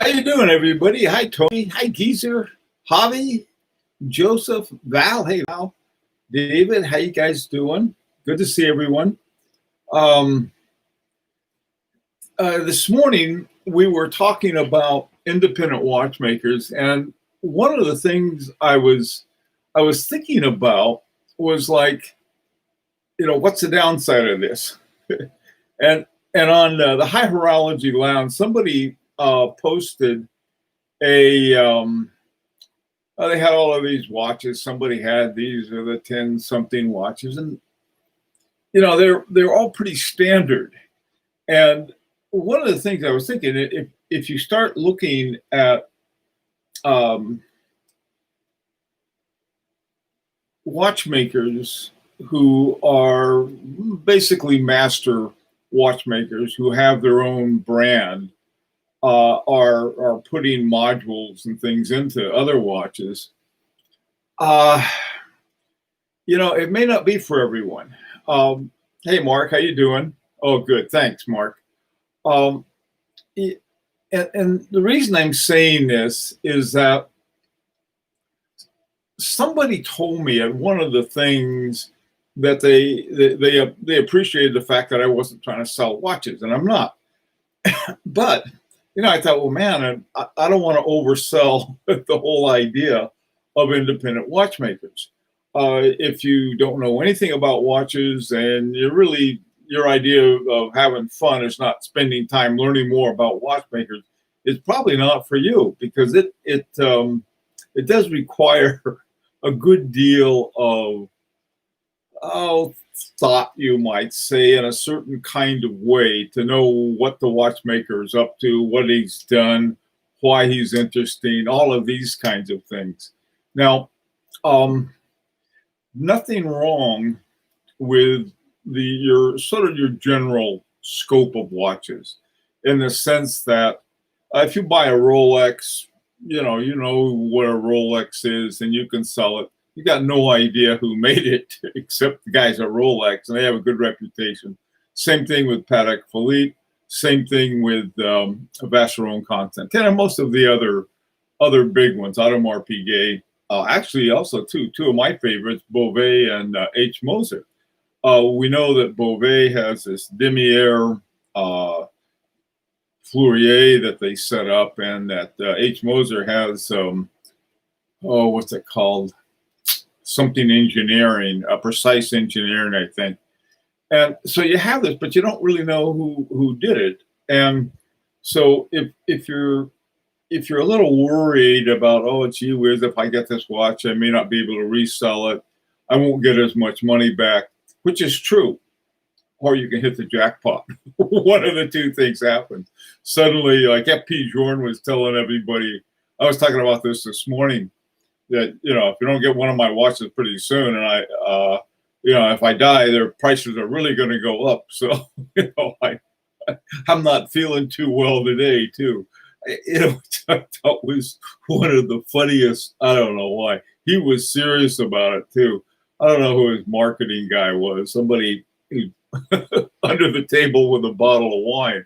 How you doing, everybody? Hi, Tony. Hi, Geezer. Javi, Joseph, Val. Hey, Val. David, how you guys doing? Good to see everyone. Um, this morning, we were talking about independent watchmakers, and one of the things I was thinking about was like, what's the downside of this? and on the High Horology Lounge, somebody posted a they had all of these watches. Somebody had these are the 10 something watches, and they're all pretty standard. And one of the things I was thinking, if you start looking at watchmakers who are basically master watchmakers who have their own brand, are putting modules and things into other watches, it may not be for everyone. Hey, Mark, how you doing? Oh, good. Thanks, Mark. And the reason I'm saying this is that somebody told me, and one of the things that they appreciated the fact that I wasn't trying to sell watches, and I'm not. But I thought, well, man, I don't want to oversell the whole idea of independent watchmakers. If you don't know anything about watches and your idea of having fun is not spending time learning more about watchmakers, it's probably not for you, because it does require a good deal of thought, you might say, in a certain kind of way, to know what the watchmaker is up to, what he's done, why he's interesting, all of these kinds of things. Now, nothing wrong with your general scope of watches, in the sense that if you buy a Rolex, you know what a Rolex is, and you can sell it. You got no idea who made it, except the guys at Rolex, and they have a good reputation. Same thing with Patek Philippe. Same thing with Vacheron Constantin, and most of the other big ones, Audemars Piguet. Actually, also two of my favorites, Bove and H Moser. We know that Bove has this demi-air Fleurier that they set up, and that H Moser has what's it called? Something engineering, precise engineering, I think. And so you have this, but you don't really know who did it. And so if you're a little worried about, oh, gee whiz, if I get this watch, I may not be able to resell it, I won't get as much money back, which is true. Or you can hit the jackpot. One of the two things happens. Suddenly, like F.P. Journe was telling everybody, I was talking about this morning, that if you don't get one of my watches pretty soon, and if I die, their prices are really going to go up. So I'm not feeling too well today too. I thought was one of the funniest. I don't know why he was serious about it too. I don't know who his marketing guy was. Somebody under the table with a bottle of wine,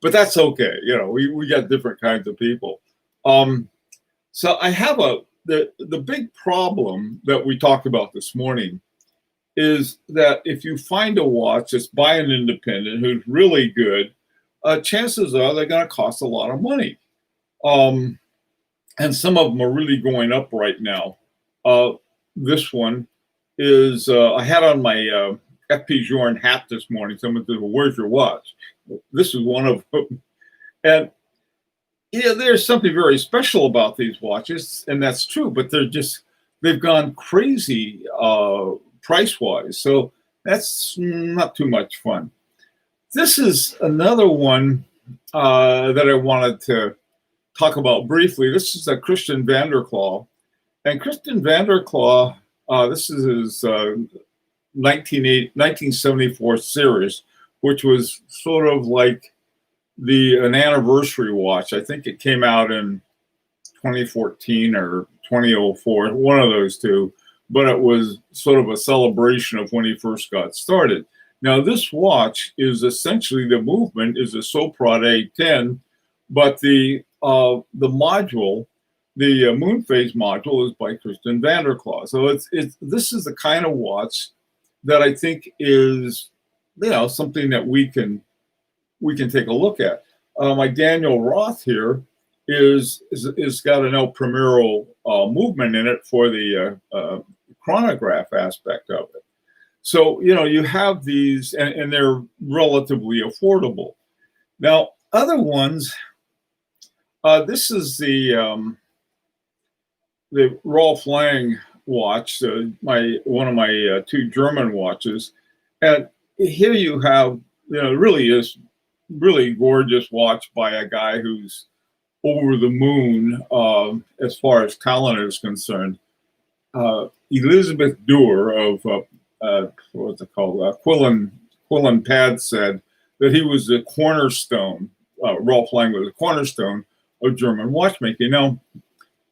but that's okay. We got different kinds of people. So I have the big problem that we talked about this morning is that if you find a watch that's by an independent who's really good, chances are they're going to cost a lot of money. And some of them are really going up right now. This one is, I had on my F.P. Journe hat this morning. Someone said, well, where's your watch? This is one of them. And there's something very special about these watches, and that's true, but they've gone crazy price-wise. So that's not too much fun. This is another one that I wanted to talk about briefly. This is a Christian Vander Klaw. And Christian Vander Klaw, this is his 1974 series, which was sort of like an anniversary watch. I think it came out in 2014 or 2004, one of those two, but it was sort of a celebration of when he first got started. Now, this watch is essentially, the movement is a Soprod A10, but the the module, the moon phase module, is by Kristen Vanderklaw. So this is the kind of watch that I think is, something that we can take a look at. My Daniel Roth here is got an El Primero movement in it for the chronograph aspect of it. So, you have these, and they're relatively affordable. Now, other ones, this is the Rolf Lang watch, one of my two German watches. And here you have, really gorgeous watch by a guy who's over the moon as far as talent is concerned. Elizabeth Dewar of what's it called? Quillen Pad said that he was the cornerstone. Rolf Lang was the cornerstone of German watchmaking. Now,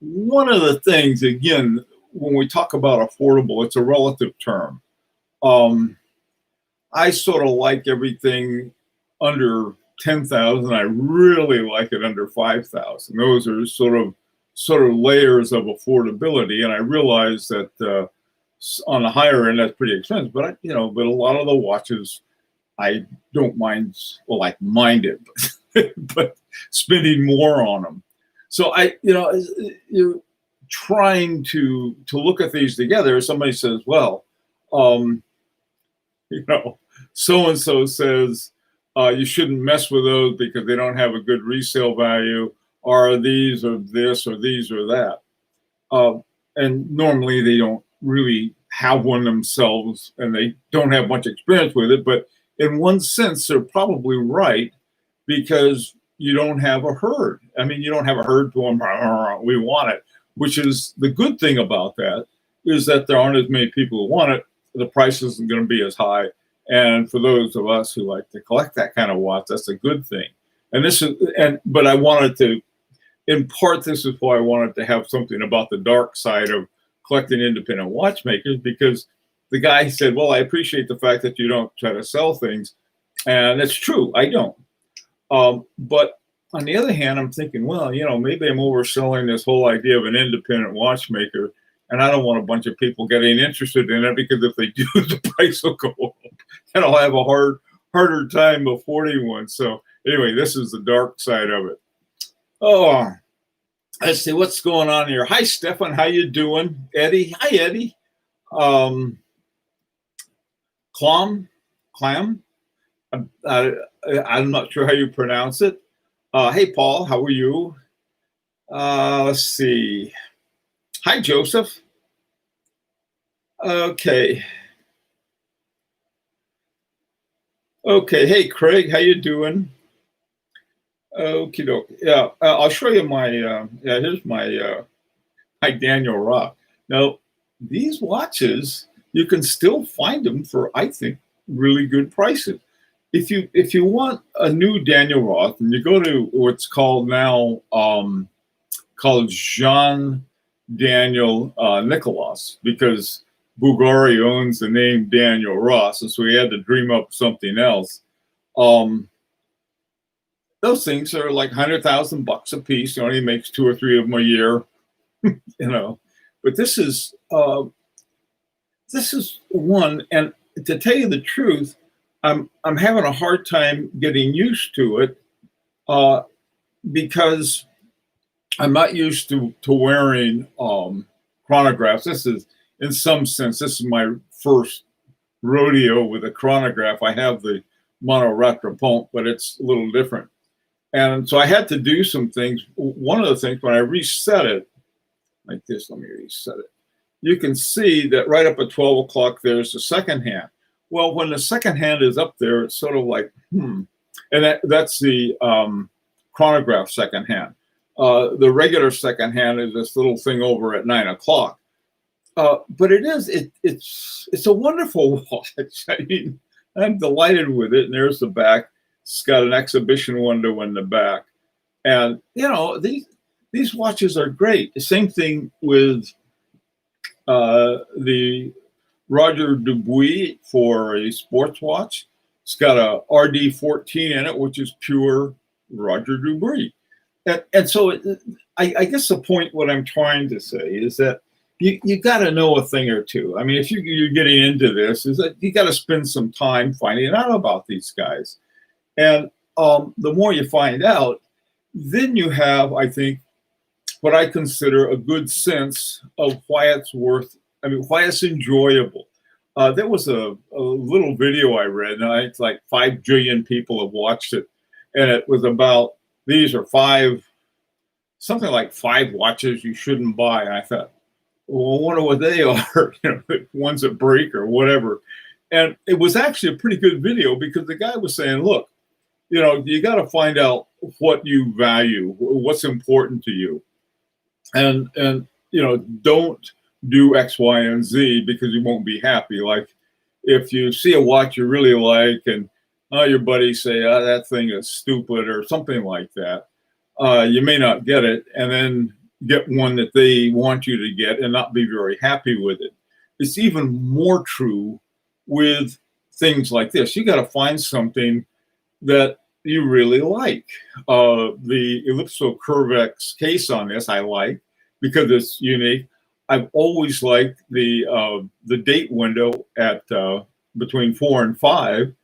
one of the things, again, when we talk about affordable, it's a relative term. I sort of like everything under 10,000. I really like it under 5,000. Those are sort of layers of affordability. And I realize that on the higher end, that's pretty expensive. But but a lot of the watches, I don't mind. Well, I mind it, but spending more on them. So you're trying to look at these together. Somebody says, well, so-and-so says you shouldn't mess with those because they don't have a good resale value, or these or this or these or that. And normally they don't really have one themselves and they don't have much experience with it. But in one sense, they're probably right, because you don't have a herd. I mean, you don't have a herd to them, we want it, which is the good thing about that, is that there aren't as many people who want it. The price isn't going to be as high. And for those of us who like to collect that kind of watch, that's a good thing. But I wanted to, in part, this is why I wanted to have something about the dark side of collecting independent watchmakers, because the guy said, well, I appreciate the fact that you don't try to sell things. And it's true, I don't. But on the other hand, I'm thinking, well, maybe I'm overselling this whole idea of an independent watchmaker, and I don't want a bunch of people getting interested in it, because if they do, the price will go up, and I'll have a harder time affording one. So anyway, this is the dark side of it. Oh, let's see what's going on here. Hi, Stefan. How you doing? Eddie. Hi, Eddie. Clam. I'm not sure how you pronounce it. Hey, Paul. How are you? Let's see. Hi, Joseph. Okay. Hey, Craig. How you doing? Okie doke. Yeah, I'll show you my. Here's my Daniel Roth. Now, these watches, you can still find them for, I think, really good prices. If you want a new Daniel Roth, and you go to what's called now called Jean Daniel Nicolas, because Bulgari owns the name Daniel Roth, and so he had to dream up something else. Those things are like $100,000 a piece. He only makes 2 or 3 of them a year, But this is one, and to tell you the truth, I'm having a hard time getting used to it because I'm not used to wearing chronographs. This is, in some sense, this is my first rodeo with a chronograph. I have the monoretropont, but it's a little different. And so I had to do some things. One of the things, when I reset it, like this, let me reset it. You can see that right up at 12 o'clock, there's the second hand. Well, when the second hand is up there, it's sort of like, And that's the chronograph second hand. The regular second hand is this little thing over at 9 o'clock. But it's a wonderful watch. I mean, I'm delighted with it. And there's the back. It's got an exhibition window in the back. And, these watches are great. The same thing with the Roger Dubois for a sports watch. It's got a RD14 in it, which is pure Roger Dubois. And so I guess the point, what I'm trying to say is that you got to know a thing or two. I mean, if you're getting into this, is that you got to spend some time finding out about these guys. And the more you find out, then you have, I think, what I consider a good sense of why it's worth, I mean, why it's enjoyable. There was a little video I read, and it's like 5 billion people have watched it. And it was about, these are something like 5 watches you shouldn't buy. And I thought, well, I wonder what they are, ones that break or whatever. And it was actually a pretty good video because the guy was saying, look, you got to find out what you value, what's important to you. And don't do X, Y, and Z because you won't be happy. Like if you see a watch you really like and your buddies say, that thing is stupid or something like that, you may not get it and then get one that they want you to get and not be very happy with it. It's even more true with things like this. You got to find something that you really like. The Ellipso Curvex case on this I like because it's unique. I've always liked the date window at between 4 and 5,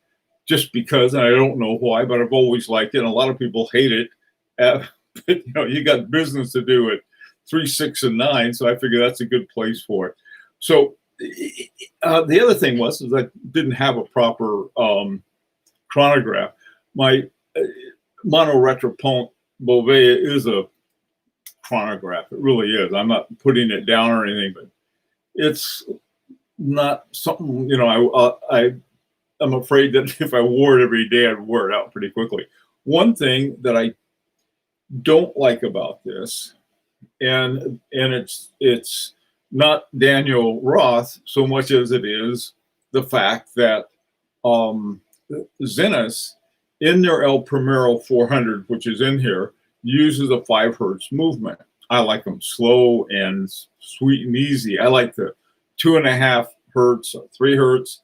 just because, and I don't know why, but I've always liked it. And a lot of people hate it. But, you got business to do at 3, 6, and 9, so I figure that's a good place for it. So the other thing is I didn't have a proper chronograph. My Monoretropont Bove is a chronograph. It really is. I'm not putting it down or anything, but it's not something, I'm afraid that if I wore it every day, I'd wear it out pretty quickly. One thing that I don't like about this, and it's not Daniel Roth so much as it is the fact that Zenith in their El Primero 400, which is in here, uses a 5 hertz movement. I like them slow and sweet and easy. I like the 2.5 hertz, 3 hertz,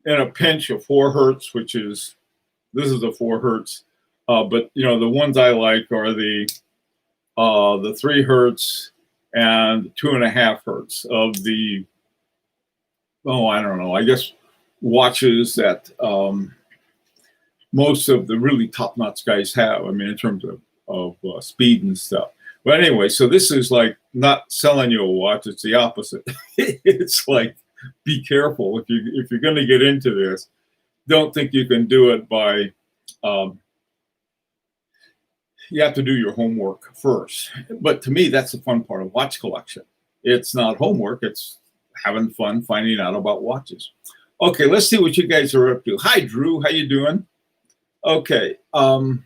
and a pinch of 4 hertz, this is a 4 hertz. But the ones I like are the 3 hertz and 2.5 hertz of the, I don't know, I guess watches that most of the really top-notch guys have. I mean, in terms of speed and stuff. But anyway, so this is like not selling you a watch. It's the opposite. It's like, be careful if you're going to get into this. Don't think you can do it by. You have to do your homework first. But to me, that's the fun part of watch collection. It's not homework. It's having fun finding out about watches. Okay, let's see what you guys are up to. Hi, Drew. How you doing? Okay. I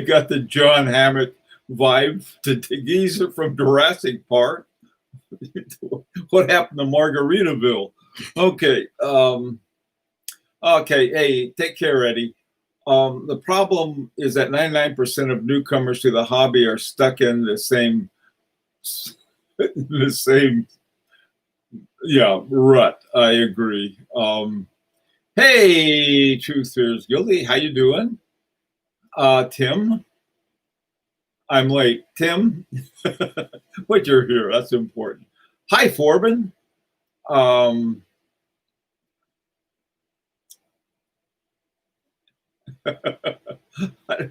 got the John Hammett vibe to Geezer from Jurassic Park. What happened to Margaritaville? Okay. Okay. Hey, take care, Eddie. The problem is that 99% of newcomers to the hobby are stuck in the same rut. I agree. Hey, Truth is Guilty. How you doing? Tim? I'm late. Tim? But you're here. That's important. Hi, Forbin. I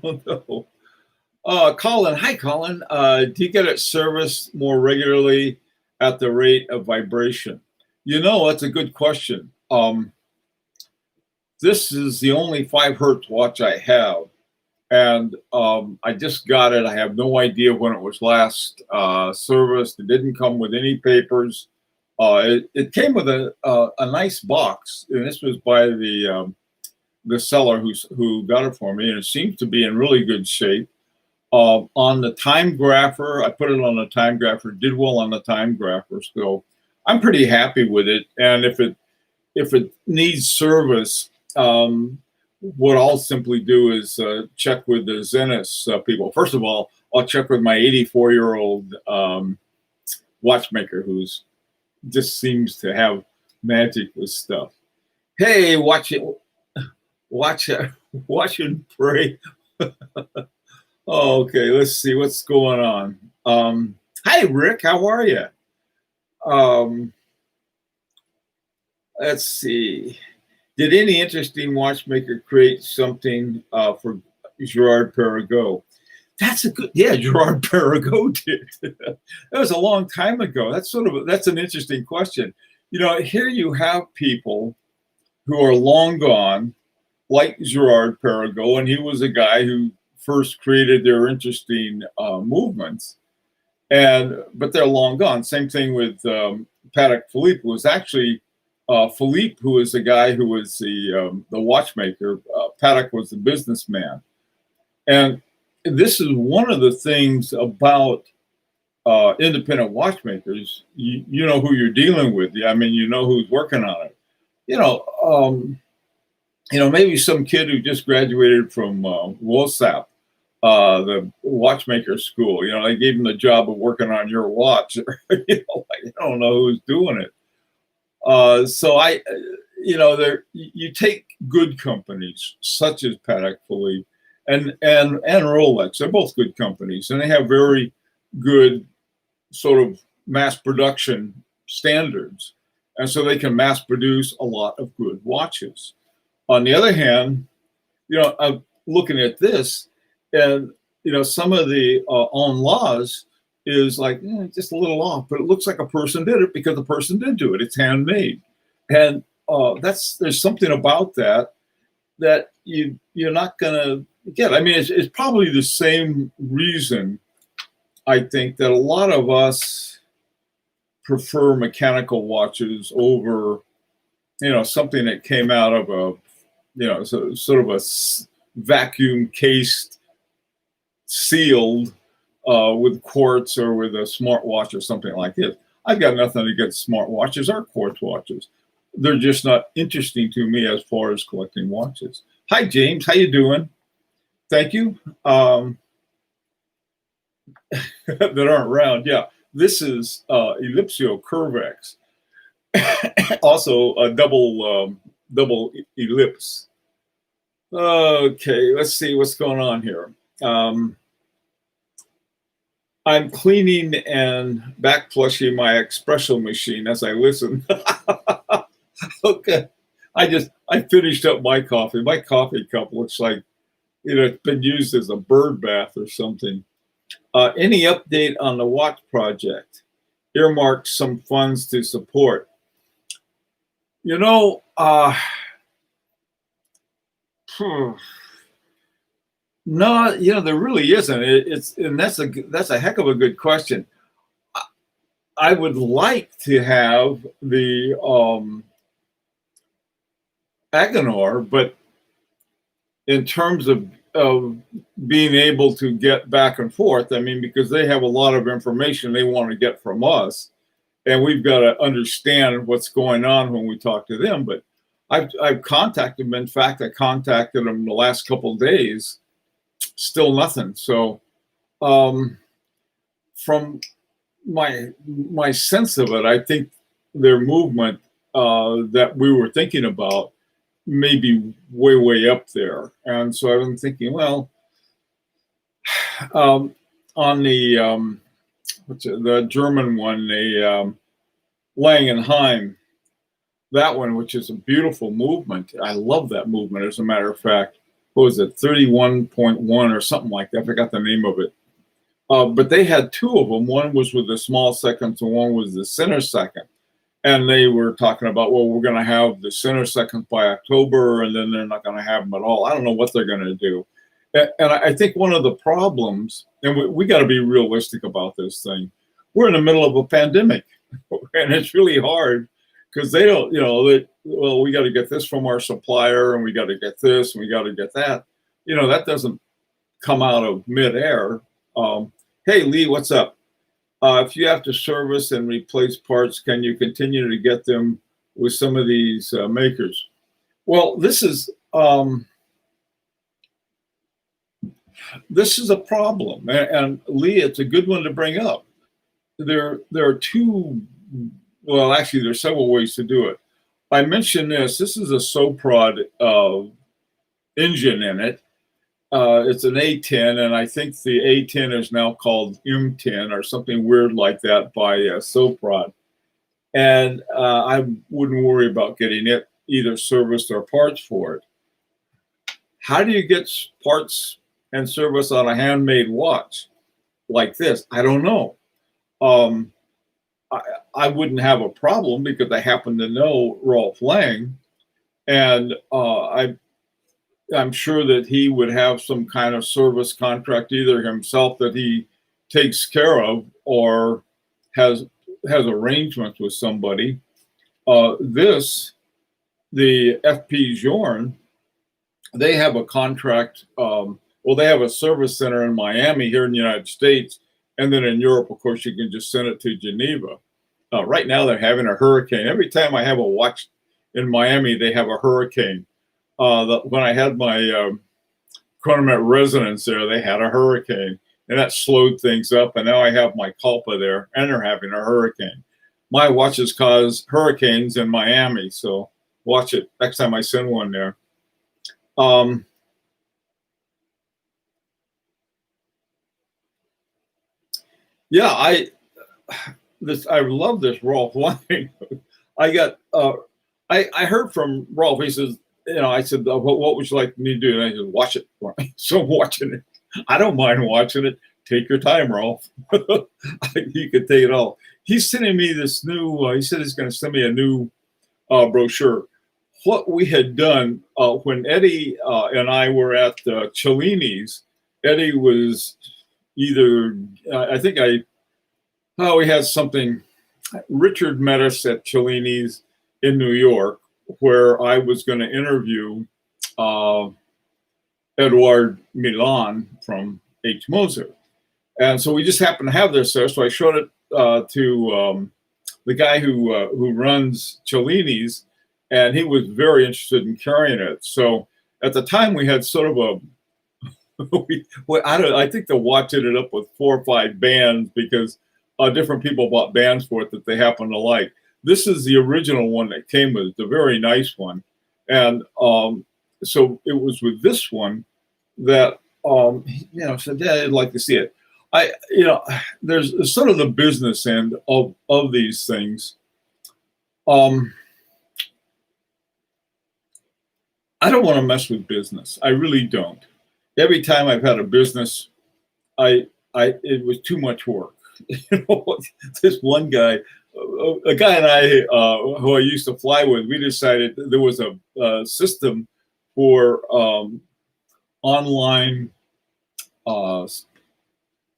don't know. Colin. Hi, Colin. Do you get it serviced more regularly at the rate of vibration? That's a good question. This is the only 5 hertz watch I have. And I just got it. I have no idea when it was last serviced. It didn't come with any papers. It came with a nice box, and this was by the seller who got it for me, and it seems to be in really good shape. On the time grapher, I put it on the time grapher. Did well on the time grapher, so I'm pretty happy with it. And if it needs service, what I'll simply do is check with the Zenith people. First of all, I'll check with my 84-year-old watchmaker who's just seems to have magic with stuff. Hey, watch it. Watch, watch and pray. Oh, okay, let's see what's going on. Hi, Rick. How are you? Um, let's see. Did any interesting watchmaker create something for Gerard Perregaux? That's a good, yeah, Gerard Perregaux did. That was a long time ago. That's an interesting question. Here you have people who are long gone, like Gerard Perregaux, and he was a guy who first created their interesting movements, but they're long gone. Same thing with Patek Philippe. It was actually Philippe who was the guy who was the watchmaker. Patek was the businessman, and this is one of the things about independent watchmakers. You know who you're dealing with. I mean, you know who's working on it. You know, maybe some kid who just graduated from WOSAP, the watchmaker school. They gave him the job of working on your watch. I don't know who's doing it. So there you take good companies such as Patek Philippe and Rolex. They're both good companies, and they have very good sort of mass production standards, and so they can mass produce a lot of good watches. On the other hand, I'm looking at this, and some of the on laws is like just a little off, but it looks like a person did it because the person did do it. It's handmade, and there's something about that you're not gonna get. I mean, it's probably the same reason I think that a lot of us prefer mechanical watches over something that came out of sort of a vacuum cased, sealed with quartz or with a smartwatch or something like this. I've got nothing against smartwatches or quartz watches. They're just not interesting to me as far as collecting watches. Hi, James. How you doing? Thank you. That aren't round. Yeah, this is Ellipsio Curvex. Also a double ellipse. Okay, let's see what's going on here. I'm cleaning and back flushing my espresso machine as I listen. Okay, I finished up my coffee. My coffee cup looks like it's been used as a bird bath or something. Any update on the watch project? Earmarked some funds to support. No, there really isn't. That's a heck of a good question. I would like to have the Agenor, but in terms of being able to get back and forth, I mean, because they have a lot of information they want to get from us, and we've got to understand what's going on when we talk to them. But I've contacted them. In fact, I contacted them the last couple of days. Still nothing. So, from my sense of it, I think their movement that we were thinking about may be way up there. And so I've been thinking, well, on the the German one, the Langenheim, that one, which is a beautiful movement. I love that movement. As a matter of fact, what was it, 31.1 or something like that? I forgot the name of it. But they had two of them. One was with the small seconds and one was the center second. And they were talking about, well, we're going to have the center seconds by October, and then they're not going to have them at all. I don't know what they're going to do. And I think one of the problems, and we got to be realistic about this thing, we're in the middle of a pandemic, and it's really hard because they don't, well, we got to get this from our supplier, and we got to get this, and we got to get that. That doesn't come out of midair. Hey, Lee, what's up? If you have to service and replace parts, can you continue to get them with some of these makers? Well, this is a problem, and Lee, it's a good one to bring up. There are two. Well, actually, there's several ways to do it. I mentioned this. This is a SOPROD engine in it. It's an A10, and I think the A10 is now called M10 or something weird like that by Soprod. And I wouldn't worry about getting it either serviced or parts for it. How do you get parts and service on a handmade watch like this? I don't know. I wouldn't have a problem because I happen to know Rolf Lang, and I'm sure that he would have some kind of service contract either himself that he takes care of or has arrangements with somebody. The FP Jorn, they have a contract. They have a service center in Miami here in the United States. And then in Europe, of course, you can just send it to Geneva. Right now, they're having a hurricane. Every time I have a watch in Miami, they have a hurricane. When I had my Chronomet residence there, they had a hurricane. And that slowed things up. And now I have my Culpa there, and they're having a hurricane. My watches cause hurricanes in Miami. So watch it next time I send one there. Yeah, I love this Rolf Lang. I heard from Rolf. He says, I said, what would you like me to do? And I said, watch it for me. So I'm watching it. I don't mind watching it. Take your time, Rolf. You can take it all. He's sending me this new. He said he's going to send me a new brochure. What we had done when Eddie and I were at Cellini's, Eddie was either, we had something. Richard met us at Cellini's in New York, where I was going to interview Edouard Milan from H. Moser. And so we just happened to have this there. So I showed it to the guy who runs Cellini's, and he was very interested in carrying it. So at the time we had sort of I think the watch ended up with 4 or 5 bands because different people bought bands for it that they happened to like. This is the original one that came with it, the very nice one. And so it was with this one that, said, yeah, I'd like to see it. There's sort of the business end of these things. I don't want to mess with business. I really don't. Every time I've had a business, it was too much work. This one guy, a guy and I, who I used to fly with, we decided there was a system for online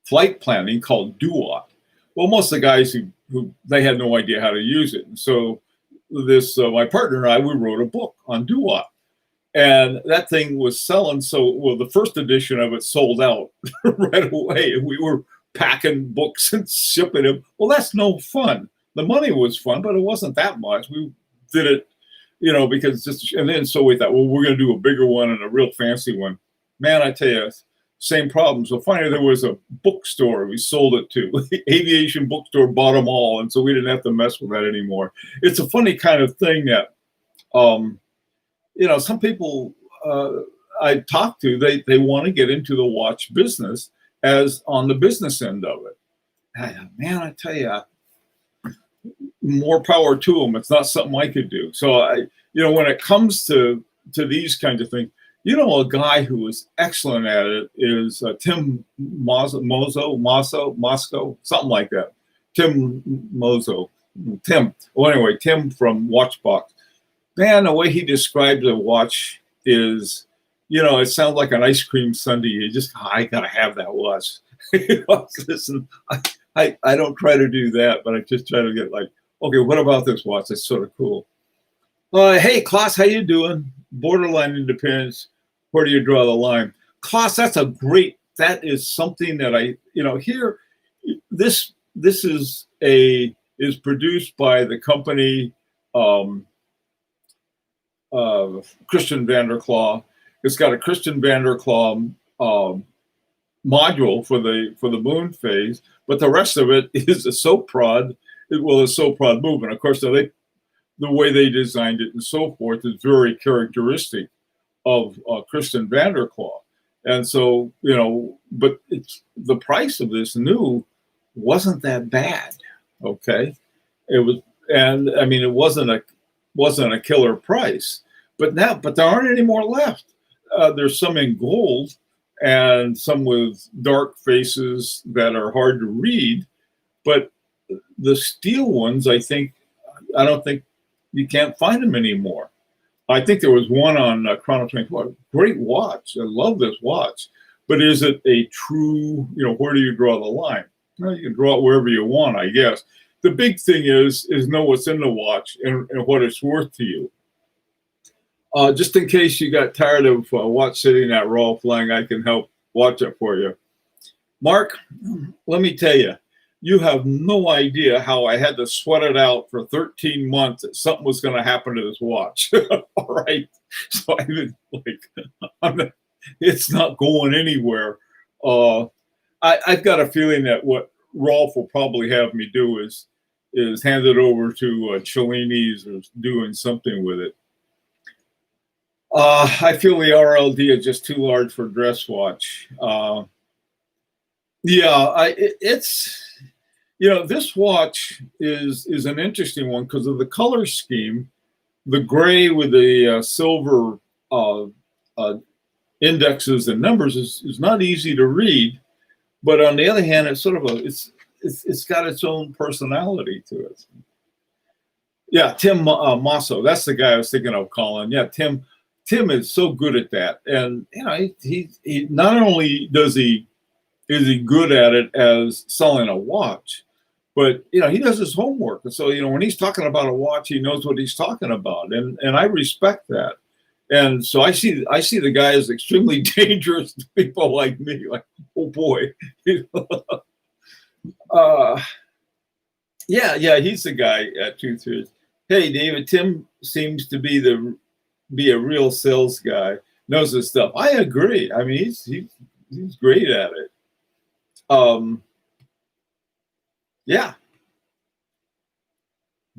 flight planning called Dubois. Well, most of the guys who they had no idea how to use it. And so this, my partner and I, we wrote a book on Dubois. And that thing was selling. So, the first edition of it sold out right away. And we were packing books and shipping them. Well, that's no fun. The money was fun, but it wasn't that much. We did it, because and then so we thought, well, we're going to do a bigger one and a real fancy one. Man, I tell you, same problem. So finally there was a bookstore we sold it to. The aviation bookstore bought them all. And so we didn't have to mess with that anymore. It's a funny kind of thing that, some people I talk to, they want to get into the watch business as on the business end of it. Man, I tell you, more power to them. It's not something I could do. So when it comes to these kinds of things, a guy who is excellent at it is Tim Mosco, something like that. Tim Mozo. Tim. Well, anyway, Tim from Watchbox. Man, the way he describes a watch is, it sounds like an ice cream sundae. You just, I gotta have that watch. Listen, I don't try to do that, but I just try to get like, okay, what about this watch? That's sort of cool. Hey, Klaus, how you doing? Borderline independence. Where do you draw the line? Klaus, that is something that here, this is produced by the company, Christian Vanderclaw. It's got a Christian Vanderclaw module for the moon phase, but the rest of it is a Soprod. A Soprod movement. Of course, the way they designed it and so forth is very characteristic of Kristen Vanderklaw. And so, but the price of this new wasn't that bad. Okay. It was, and I mean, it wasn't a killer price, but there aren't any more left. There's some in gold and some with dark faces that are hard to read, but the steel ones, I don't think you can't find them anymore. I think there was one on Chrono 24. Great watch. I love this watch. But is it a true, where do you draw the line? Well, you can draw it wherever you want, I guess. The big thing is know what's in the watch and what it's worth to you. Just in case you got tired of watch sitting at Rolf Lang, I can help watch it for you. Mark, let me tell you, you have no idea how I had to sweat it out for 13 months that something was going to happen to this watch. All right. So I've been like, it's not going anywhere. I've got a feeling that what Rolf will probably have me do is hand it over to Cellini's or doing something with it. I feel the RLD is just too large for a dress watch. It's, this watch is an interesting one because of the color scheme. The gray with the silver indexes and numbers is not easy to read, but on the other hand, it's sort of it's got its own personality to it. Yeah, Tim Mosso, that's the guy I was thinking of calling. Yeah, Tim is so good at that, and he not only is he good at it as selling a watch, but he does his homework. And so when he's talking about a watch, he knows what he's talking about, and I respect that. And so I see the guy as extremely dangerous to people like me. Like, oh boy, yeah, he's the guy at 2-3. Hey, David, Tim seems to be a real sales guy, knows his stuff. I agree. I mean, he's great at it. Yeah.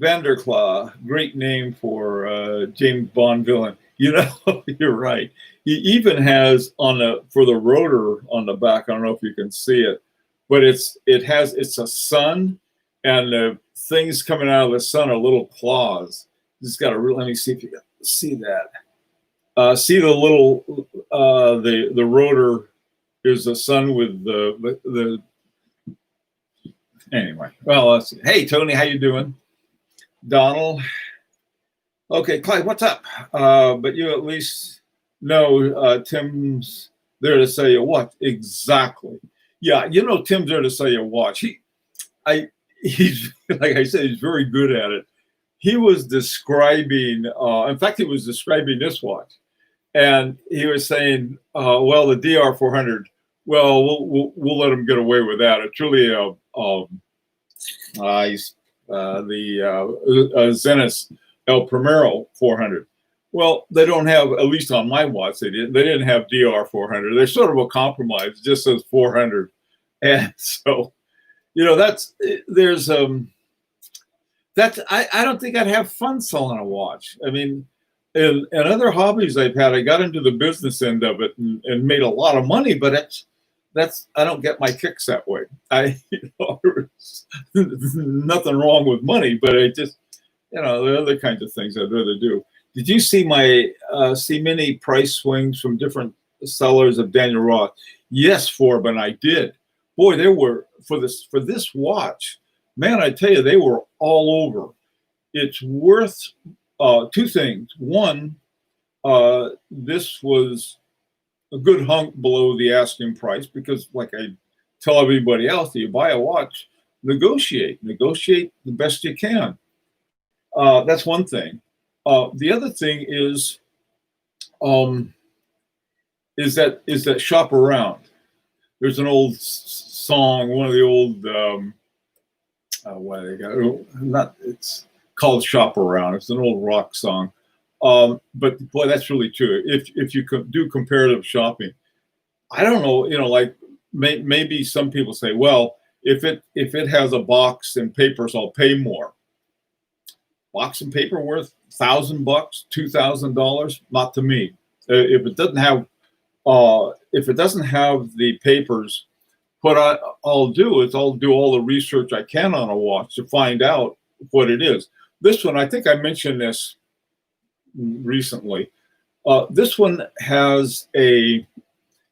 Vanderklaw, great name for James Bond villain. You're right. He even has for the rotor on the back. I don't know if you can see it, but it's a sun, and the things coming out of the sun are little claws. Just got to let me see if you can see that. See the little the rotor is the sun with the anyway. Well, let's see. Hey Tony, how you doing? Donald. Okay, Clyde, what's up? But you at least know Tim's there to sell you what? Exactly. Yeah, Tim's there to sell you a watch. He's like I said, he's very good at it. He was describing, in fact, he was describing this watch, and he was saying, well, the DR400, well, we'll let him get away with that. It's really the Zenith El Primero 400. Well, they don't have, at least on my watch, they didn't have DR400. They're sort of a compromise. It just says 400. And so, I don't think I'd have fun selling a watch. I mean, in other hobbies I've had, I got into the business end of it and made a lot of money, but I don't get my kicks that way. Nothing wrong with money, but I just, there are other kinds of things I'd rather do. Did you see my many price swings from different sellers of Daniel Roth? Yes, Forbin, I did. Boy, they were for this watch. Man, I tell you, they were all over. It's worth two things. One, this was a good hunk below the asking price because, like I tell everybody else, you buy a watch, negotiate the best you can. That's one thing. The other thing is that shop around. There's an old song, one of the old. It's called Shop Around. It's an old rock song. But boy, that's really true. If you do comparative shopping, I don't know, like maybe some people say, well, if it has a box and papers, I'll pay more. Box and paper worth $1,000, $2,000? Not to me. If it doesn't have the papers, what I'll do is I'll do all the research I can on a watch to find out what it is. This one, I think I mentioned this recently. This one has they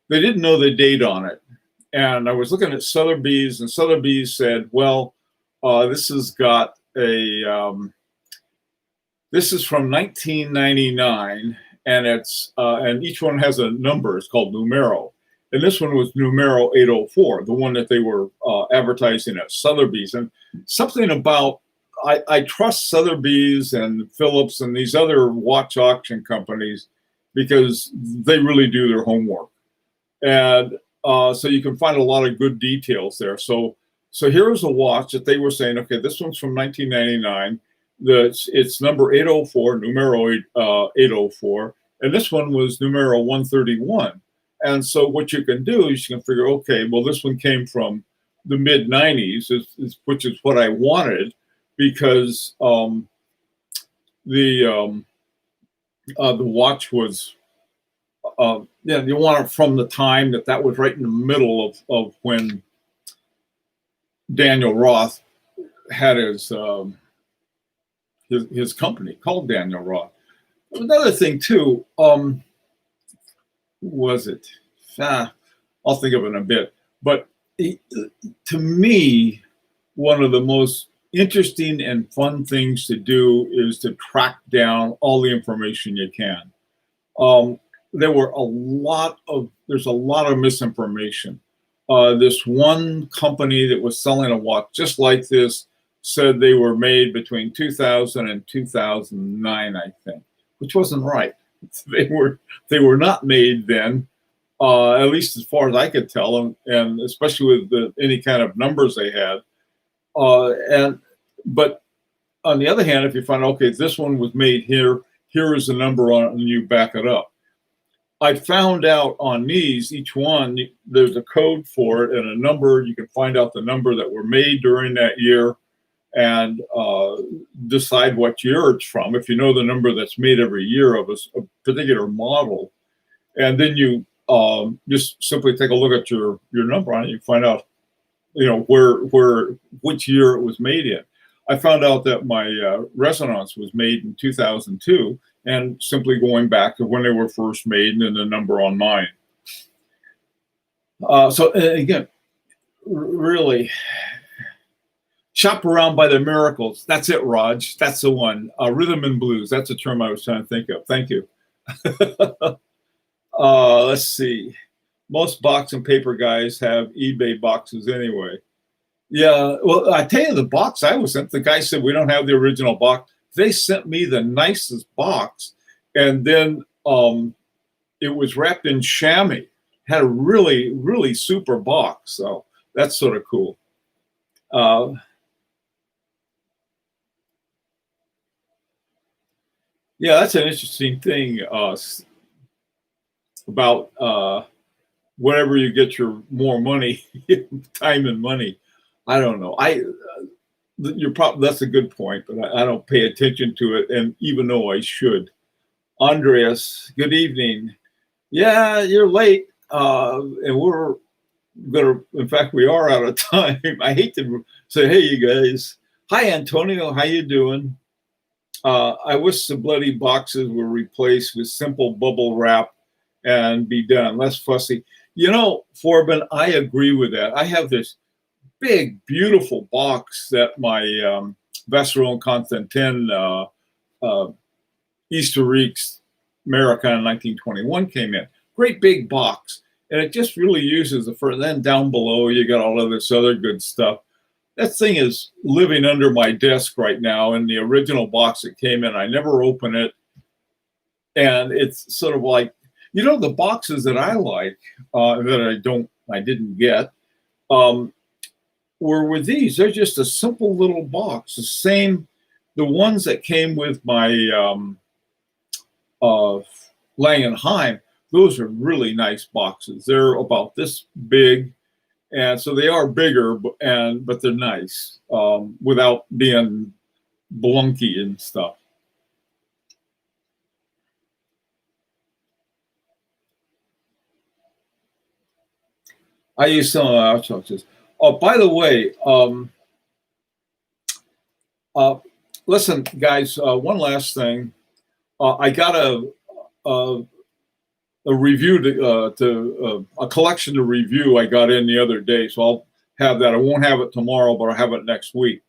didn't know the date on it. And I was looking at Sotheby's, and Sotheby's said, well, this has got this is from 1999, and and each one has a number. It's called numero. And this one was numero 804, the one that they were advertising at Sotheby's. And something about, I trust Sotheby's and Phillips and these other watch auction companies because they really do their homework. And so you can find a lot of good details there. So here's a watch that they were saying, okay, this one's from 1999. It's number 804, numero 804. And this one was numero 131. And so what you can do is you can figure, okay, well, this one came from the mid 90s, which is what I wanted, because the watch was, you want it from the time that was right in the middle of when Daniel Roth had his company called Daniel Roth. Another thing too, was it? I'll think of it in a bit. But to me, one of the most interesting and fun things to do is to track down all the information you can. There's a lot of misinformation. This one company that was selling a watch just like this said they were made between 2000 and 2009, I think, which wasn't right. They were not made then, at least as far as I could tell, and especially with any kind of numbers they had. But on the other hand, if you find, okay, this one was made here is the number on it, and you back it up. I found out on these, each one, there's a code for it and a number. You can find out the number that were made during that year and decide what year it's from. If you know the number that's made every year of a particular model, and then you just simply take a look at your number on it, you find out, which year it was made in. I found out that my Resonance was made in 2002, and simply going back to when they were first made and then the number on mine. So again, really, shop around by the miracles. That's it, Raj. That's the one. Rhythm and blues. That's the term I was trying to think of. Thank you. Let's see. Most box and paper guys have eBay boxes anyway. Yeah, well, I tell you, the box I was sent, the guy said, we don't have the original box. They sent me the nicest box, and then it was wrapped in chamois. Had a really, really super box. So that's sort of cool. Yeah, that's an interesting thing about whenever you get your more money, time and money. I don't know. That's a good point, but I don't pay attention to it, and even though I should. Andreas, good evening. Yeah, you're late, and we're gonna. In fact, we are out of time. I hate to say, hey, you guys. Hi, Antonio. How you doing? I wish the bloody boxes were replaced with simple bubble wrap and be done, less fussy. Forbin, I agree with that. I have this big, beautiful box that my Vacheron Constantin Easter Reeks Americana 1921 came in. Great big box. And it just really uses the first. Then down below, you got all of this other good stuff. That thing is living under my desk right now in the original box that came in. I never open it. And it's sort of like, the boxes that I like, that I didn't get, were with these. They're just a simple little box. The ones that came with my Lang & Heim, those are really nice boxes. They're about this big. And so they are bigger, but they're nice without being blunky and stuff. I use some watch watches. Oh, by the way, uh, listen, guys. One last thing. I got a, a review to a collection to review. I got in the other day, so I'll have that. I won't have it tomorrow, but I'll have it next week.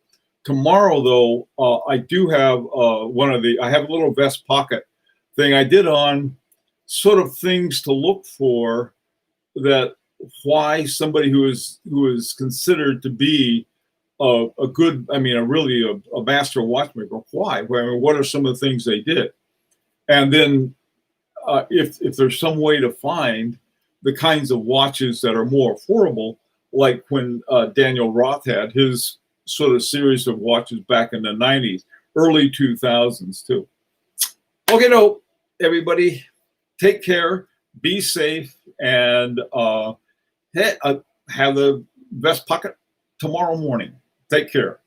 Tomorrow, though, I do have I have a little vest pocket thing I did on sort of things to look for, that why somebody who is considered to be a good, I mean, a master watchmaker, why? I mean, what are some of the things they did? And then if there's some way to find the kinds of watches that are more affordable, like when Daniel Roth had his sort of series of watches back in the 90s, early 2000s too. Okay, no, everybody, take care, be safe, and have the vest pocket tomorrow morning. Take care.